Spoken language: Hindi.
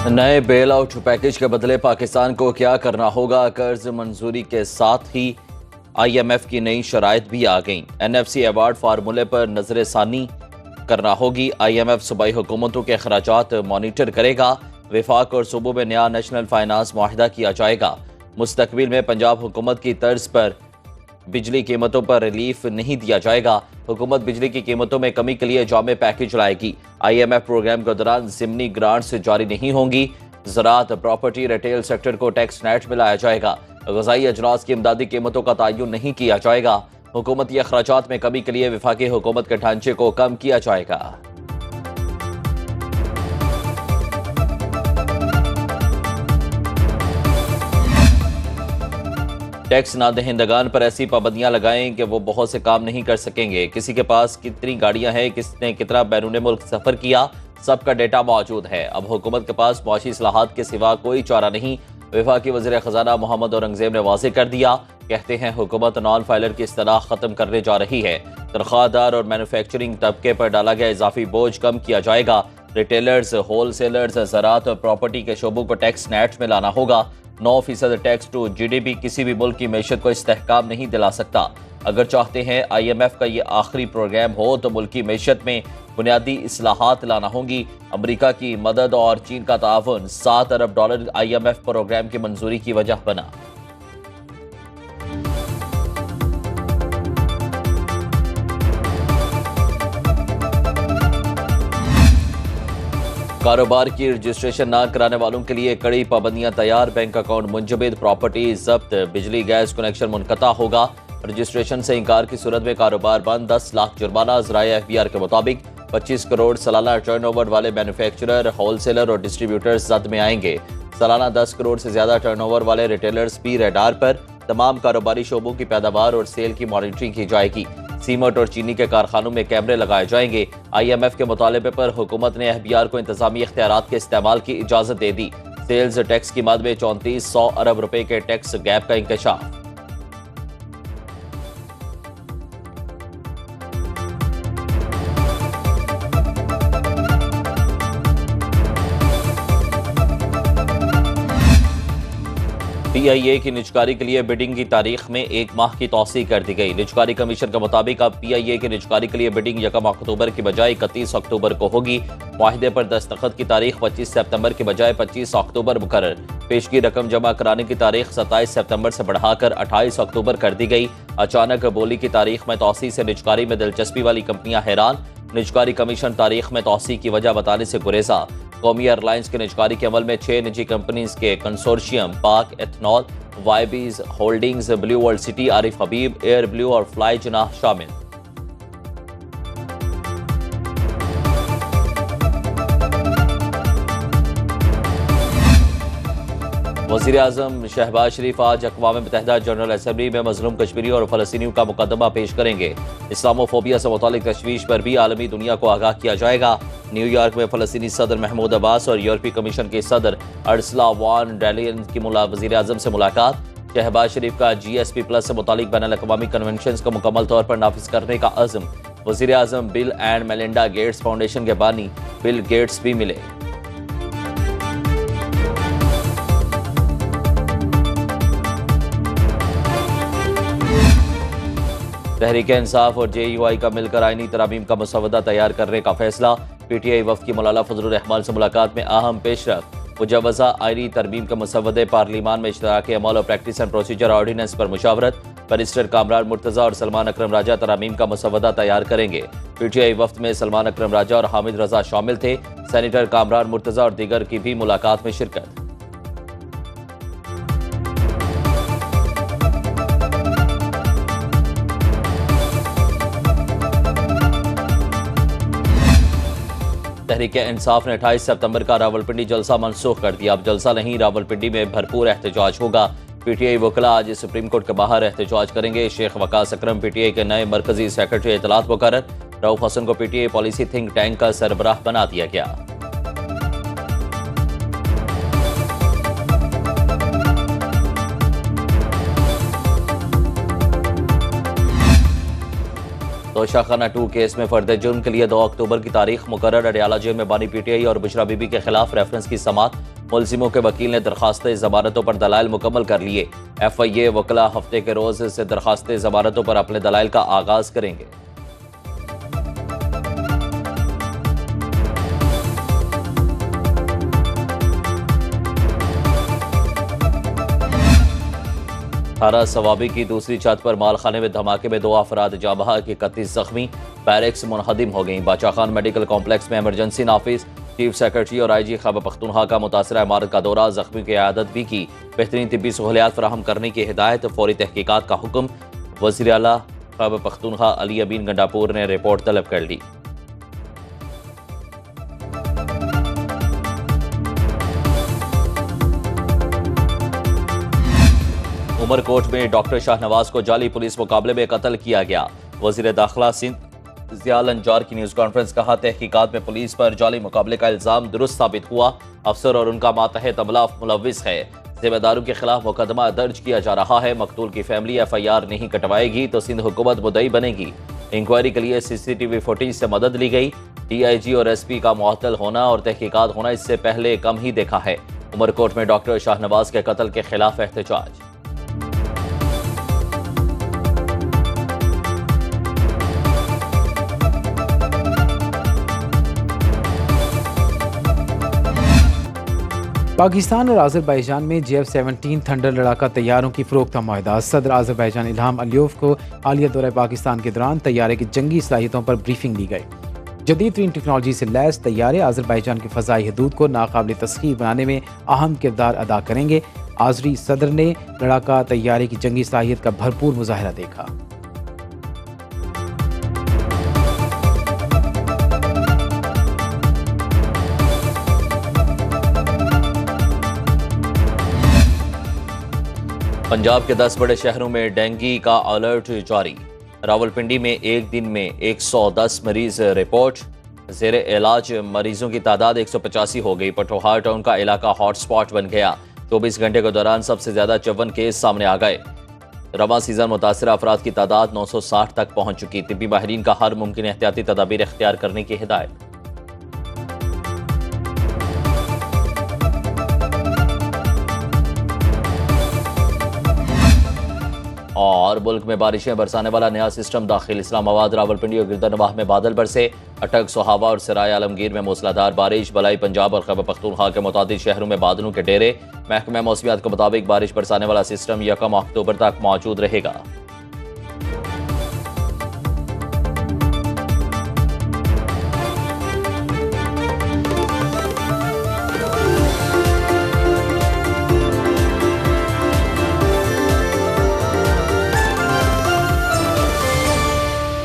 नए बेल आउट पैकेज के बदले पाकिस्तान को क्या करना होगा? कर्ज मंजूरी के साथ ही IMF की नई शराइत भी आ गई। NFC अवार्ड फार्मूले पर नजरसानी करना होगी। IMF सूबाई हुकूमतों के अखराजात मॉनिटर करेगा। विफाक और सूबों में नया नेशनल फाइनेंस मुआहिदा किया जाएगा। मुस्तकबिल में पंजाब हुकूमत की तर्ज पर बिजली कीमतों पर रिलीफ नहीं दिया जाएगा। हुकूमत बिजली की कीमतों में कमी के लिए जामे पैकेज लाएगी। IMF प्रोग्राम के दौरान ज़िमनी ग्रांट्स जारी नहीं होंगी। ज़राअत, प्रॉपर्टी, रिटेल सेक्टर को टैक्स नेट में लाया जाएगा। ग़िज़ाई अजनास की इमदादी कीमतों का तयन नहीं किया जाएगा। हुकूमती अखराजात में कमी के लिए विफाकी हुकूमत के ढांचे को कम किया जाएगा। टैक्स नादहिंदगान पर ऐसी पाबंदियां लगाएं कि वो बहुत से काम नहीं कर सकेंगे। किसी के पास कितनी गाड़ियां हैं, किसने कितना बैरून मुल्क सफर किया, सबका डेटा मौजूद है। अब हुकूमत के पास मुआशी इस्लाहात के सिवा कोई चारा नहीं। वफाकी वज़ीर ख़जाना मोहम्मद औरंगज़ेब ने वाज़ेह कर दिया। कहते हैं हुकूमत नॉन फाइलर की इस्तिलाह ख़त्म करने जा रही है। तनख्वाहदार और मैन्युफैक्चरिंग तबके पर डाला गया इजाफी बोझ कम किया जाएगा। रिटेलर्स, होलसेलर्स, ज़राअत और प्रॉपर्टी के शोबों को टैक्स नेट में लाना होगा। 9% टैक्स टू GDP किसी भी मुल्क की मैशत को इस्तेहकाम नहीं दिला सकता। अगर चाहते हैं IMF का ये आखिरी प्रोग्राम हो तो मुल्क की मैशत में बुनियादी इस्लाहात लाना होंगी। अमरीका की मदद और चीन का ताउन $7 अरब IMF प्रोग्राम की मंजूरी की वजह बना। कारोबार की रजिस्ट्रेशन न कराने वालों के लिए कड़ी पाबंदियां तैयार। बैंक अकाउंट मुंजमद, प्रॉपर्टी जब्त, बिजली गैस कनेक्शन मुनक़ता होगा। रजिस्ट्रेशन से इनकार की सूरत में कारोबार बंद। 10 लाख जुर्माना। ज़राए FBR के मुताबिक 25 करोड़ सालाना टर्नओवर वाले मैन्युफैक्चरर, होलसेलर और डिस्ट्रीब्यूटर्स जद में आएंगे। सालाना 10 करोड़ से ज्यादा टर्नओवर वाले रिटेलर्स भी रेडार पर। तमाम कारोबारी शोबों की पैदावार और सेल की मॉनिटरिंग की जाएगी। सीमेंट और चीनी के कारखानों में कैमरे लगाए जाएंगे। IMF के मुतालबे पर हुकूमत ने FBR को इंतजामी इख्तियारात के इस्तेमाल की इजाजत दे दी। सेल्स टैक्स की मद में 3400 अरब रुपए के टैक्स गैप का इंकशाफ। PIA की निजकारी के लिए बिडिंग की तारीख में 1 माह की तौसीह कर दी गई। निजकारी कमीशन के मुताबिक अब PIA की निजकारी के लिए बिडिंग 1 अक्टूबर की बजाय 31 अक्टूबर को होगी। मुआहिदे पर दस्तखत की तारीख 25 सितंबर की बजाय 25 अक्टूबर मुकर्रर। पेशगी रकम जमा कराने की तारीख 27 सितंबर से बढ़ाकर 28 अक्टूबर कर दी गई। अचानक बोली की तारीख में तौसीह से निजकारी में दिलचस्पी वाली कंपनियां हैरान। निजकारी कमीशन तारीख में तौसीह की वजह बताने से गुरेजा। कौमी एयरलाइंस के निजकारी के अमल में 6 निजी कंपनीज के कंसोर्शियम पाक एथनॉल, वाईबीज holdings, blue world city, Arif Habib, air blue और फ्लाई जनाह शामिल। वज़ीर आज़म शहबाज शरीफ आज अक़वाम मुत्तहिदा जनरल असम्बली में मज़लूम कश्मीरी और फ़लस्तीनियों का मुकदमा पेश करेंगे। इस्लामोफोबिया से मुतालिक तशवीश पर भी आलमी दुनिया को आगाह किया जाएगा। न्यूयॉर्क में फ़लस्तीनी सदर महमूद अब्बास और यूरोपीय कमीशन के सदर अर्सला वान डर लेयन की वज़ीर आज़म से मुलाकात। शहबाज शरीफ का GSP+ से मुतालिक बैनुल अक़वामी कन्वेंशन को मुकम्मल तौर पर नाफिज करने का अज़्म। वज़ीर आज़म Bill and Melinda Gates foundation के बानी बिल गेट्स भी मिले। तहरीक इंसाफ और JUI का मिलकर आईनी तरामीम का मसवदा तैयार करने का फैसला। PTI वफ़द की मौलाना फजलुर रहमान से मुलाकात में अहम पेशरफ। मुजव्वज़ा आईनी तरमीम के मसवदे पार्लिमान में इश्तराक अमल और प्रैक्टिस एंड प्रोसीजर ऑर्डिनेंस पर मुशावरत। बैरिस्टर कामरान मुर्तज़ा और सलमान अकरम राजा तरामीम का मसवदा तैयार करेंगे। PTI वफ़द में सलमान अकरम राजा और हामिद रजा शामिल थे। सेनेटर कामरान मुर्तज़ा और दीगर की भी मुलाकात में शिरकत। तहरीक इंसाफ ने 28 सितंबर का रावलपिंडी जलसा मनसूख कर दिया। अब जलसा नहीं, रावलपिंडी में भरपूर एहतजाज होगा। PTI वकला आज सुप्रीम कोर्ट के बाहर एहतजाज करेंगे। शेख वकास अकरम PTI के नए मरकजी सेक्रेटरी इतलात मुकर्रर। रऊफ हसन को PTI पॉलिसी थिंक टैंक का सरबराह बना दिया गया। तोशाखाना 2 केस में फर्द जुर्म के लिए 2 अक्टूबर की तारीख मुकर्रर। अडयाला जेल में बानी पीटीआई और बुशरा बीबी के खिलाफ रेफरेंस की समाअत। मुलजिमों के वकील ने दरखास्त जमानतों पर दलाइल मुकम्मल कर लिए। FIA वकला हफ्ते के रोज से दरखास्त जमानतों पर अपने दलाइल का आगाज करेंगे। थारा सवाबी की दूसरी छत पर मालखाने में धमाके में 2 अफराद जाँ बहक, 31 जख्मी। बैरिक्स मुनहदिम हो गई। बादशाह खान मेडिकल कॉम्प्लेक्स में इमरजेंसी नाफिज। चीफ सेक्रेटरी और IG खैबर पख्तूनख्वा का मुतासरा इमारत का दौरा, जख्मी की इयादत भी की। बेहतरीन तिब्बी सहूलियात फराहम करने की हिदायत, फौरी तहकीकात का हुक्म। वज़ीर आला खैबर पख्तूनख्वा अली अमीन गंडापुर ने रिपोर्ट तलब कर ली। उमरकोट में डॉक्टर शाहनवाज को जाली पुलिस मुकाबले में कत्ल किया गया। वज़ीर दाखिला सिंध ज़ियाल अंजार की न्यूज़ कॉन्फ्रेंस कहा, तहकीकात में पुलिस पर जाली मुकाबले का इल्ज़ाम दुरुस्त साबित हुआ। अफसर और उनका मातहत अमला मुलव्विस है। जिम्मेदारों के खिलाफ मुकदमा दर्ज किया जा रहा है। मकतूल की फैमिली FIR नहीं कटवाएगी तो सिंध हुकूमत मुद्दई बनेगी। इंक्वायरी के लिए CCTV फुटेज से मदद ली गई। DIG और SP का मुअत्तल होना और तहकीकात होना इससे पहले कम ही देखा है। उमरकोट में डॉक्टर शाहनवाज के कत्ल के खिलाफ एहतजाज। पाकिस्तान और आज़रबाईजान में JF-17 थंडर लड़ाका तैयारों की फरोख्त का मुआहदा। सदर आज़रबाईजान इल्हाम अलियोव को हालिया दौरे पाकिस्तान के दौरान तैयारे की जंगी सलाहियतों पर ब्रीफिंग दी गई। जदीद तरीन टेक्नोलॉजी से लैस तैयारे आज़रबाईजान की फ़ज़ाई हदूद को नाकाबिल तस्खीर बनाने में अहम किरदार अदा करेंगे। आज़री सदर ने लड़ाका तैयारे की जंगी सलाहियत का भरपूर मुजाहरा देखा। पंजाब के 10 बड़े शहरों में डेंगू का अलर्ट जारी। रावलपिंडी में एक दिन में 110 मरीज रिपोर्ट। ज़ेरे इलाज मरीजों की तादाद 185 हो गई। पटोहार टाउन का इलाका हॉटस्पॉट बन गया। 24 घंटे के दौरान सबसे ज्यादा 54 केस सामने आ गए। रवा सीजन मुतासर अफराद की तादाद 960 तक पहुंच चुकी। तिब्बी माहिरीन का हर मुमकिन एहतियाती तदाबीर इख्तियार करने की हिदायत। और मुल्क में बारिशें बरसाने वाला नया सिस्टम दाखिल। इस्लामाबाद, रावलपिंडी और गिरदनवाह में बादल बरसे। अटक, सोहावा और सराय आलमगीर में मूसलाधार बारिश। बलाई पंजाब और खैबर पख्तूनख्वा के मुतादिद शहरों में बादलों के डेरे। महकमा मौसमियात के मुताबिक बारिश बरसाने वाला सिस्टम 1 अक्टूबर तक मौजूद रहेगा।